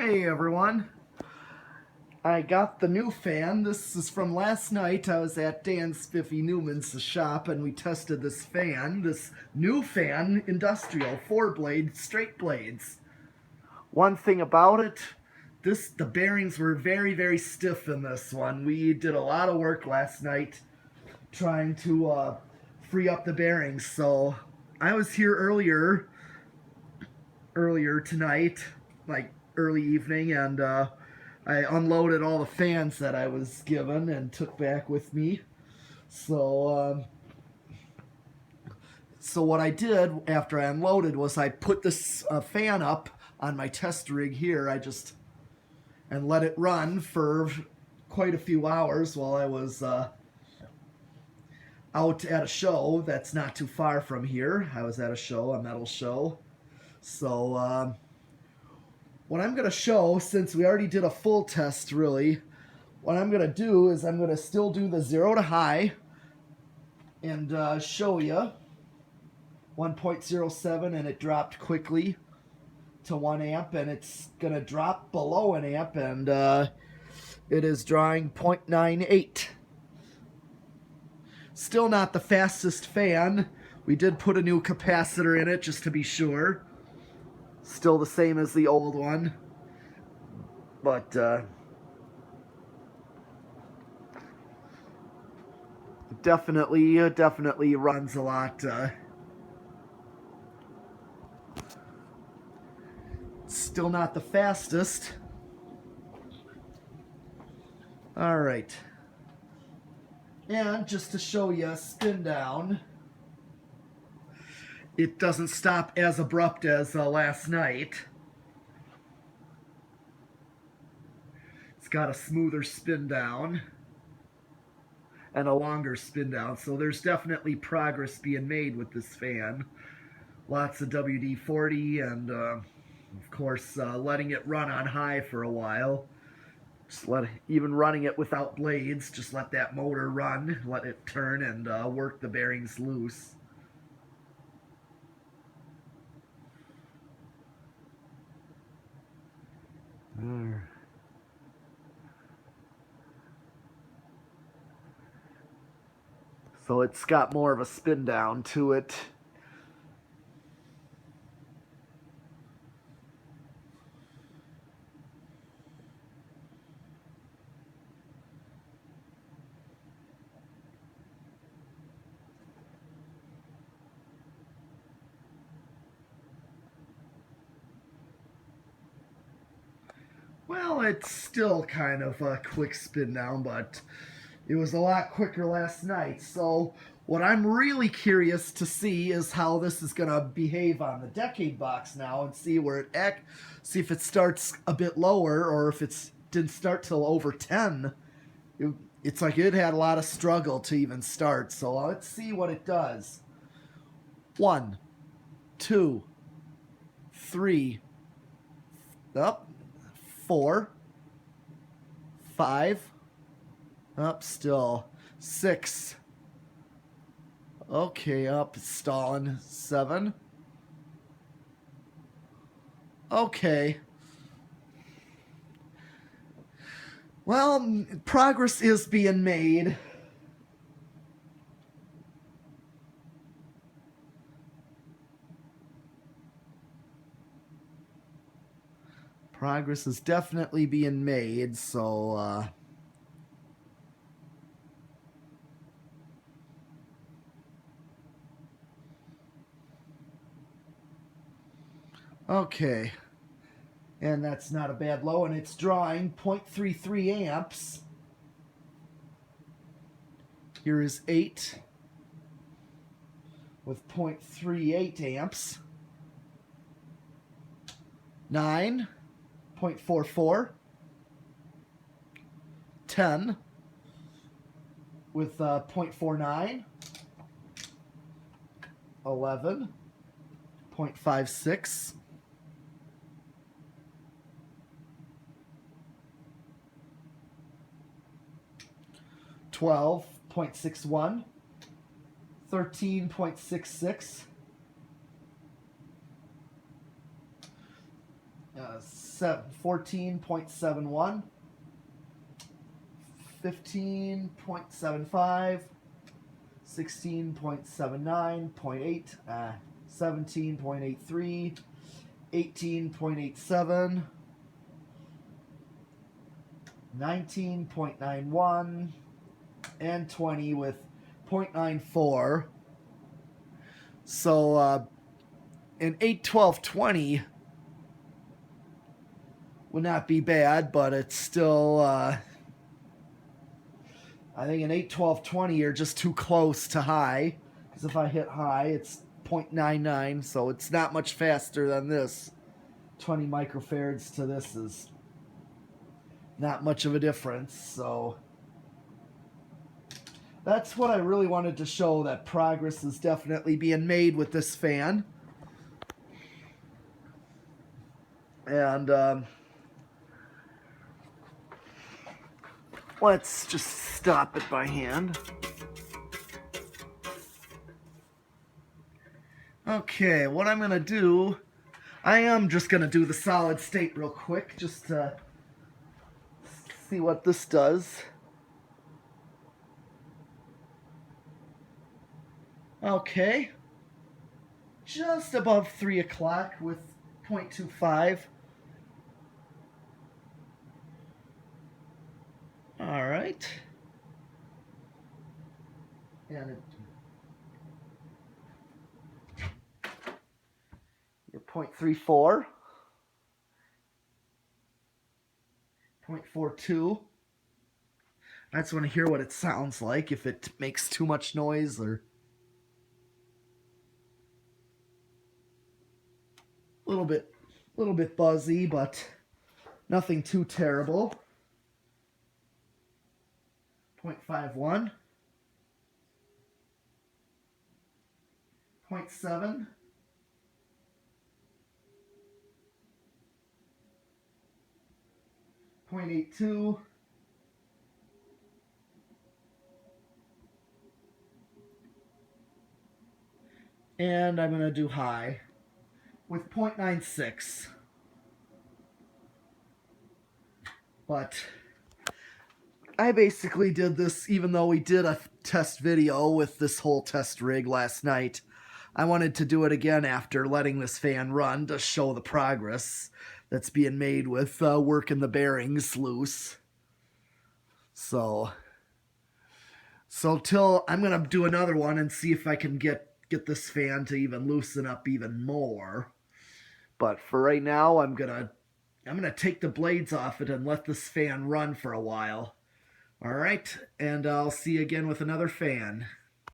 Hey everyone, I got the new fan. This is from last night. I was at Dan Spiffy Neuman's shop and we tested this fan, this new fan, industrial, 4-blade, straight blades. One thing about it, the bearings were very stiff in this one. We did a lot of work last night trying to free up the bearings. So I was here earlier tonight, like early evening, and I unloaded all the fans that I was given and took back with me. So what I did after I unloaded was I put this fan up on my test rig here. And let it run for quite a few hours while I was out at a show that's not too far from here. I was at a show, a metal show. So what I'm going to show, since we already did a full test really, what I'm going to do is I'm going to still do the 0 to high and show you 1.07, and it dropped quickly to 1 amp, and it's going to drop below an amp, and it is drawing 0.98. Still not the fastest fan. We did put a new capacitor in it just to be sure. Still the same as the old one, but definitely runs a lot. Still not the fastest. All right, and just to show you a spin down, it doesn't stop as abrupt as last night. It's got a smoother spin down and a longer spin down, so there's definitely progress being made with this fan. Lots of WD-40 and of course letting it run on high for a while. Even running it without blades, just let that motor run, let it turn, and work the bearings loose. So it's got more of a spin down to it. Well, it's still kind of a quick spin down, but it was a lot quicker last night. So what I'm really curious to see is how this is going to behave on the decade box now, and see where see if it starts a bit lower, or if it didn't start till over 10. It's like it had a lot of struggle to even start. So let's see what it does. 1, 2, 3, up. 4, 5, up still, 6, okay, up, stalling, 7, okay. Well, progress is being made. Progress is definitely being made, so okay. And that's not a bad low, and it's drawing 0.33 amps. Here is 8 with 0.38 amps. 9. 0.44, 10 with 0.49, 11, 0.56, 12.61, 13.66, 14.71, 15.75, 16.79.8, 17.83, 18.87, 19.91, and 20 with 0.94. So an 8-12-20 would not be bad, but it's still, I think an 8-12-20 you're just too close to high. Because if I hit high, it's 0.99, so it's not much faster than this. 20 microfarads to this is not much of a difference, so that's what I really wanted to show, that progress is definitely being made with this fan. And let's just stop it by hand. Okay, what I'm going to do, I am just going to do the solid state real quick, just to see what this does. Okay, just above 3 o'clock with 0.25. All right. And your 0.34, 0.42. I just want to hear what it sounds like, if it makes too much noise or a little bit buzzy, but nothing too terrible. 0.51, 0.7, 0.82, and I'm going to do high with 0.96. But I basically did this, even though we did a test video with this whole test rig last night, I wanted to do it again after letting this fan run to show the progress that's being made with working the bearings loose. So till I'm going to do another one and see if I can get this fan to even loosen up even more. But for right now, I'm gonna take the blades off it and let this fan run for a while. All right, and I'll see you again with another fan.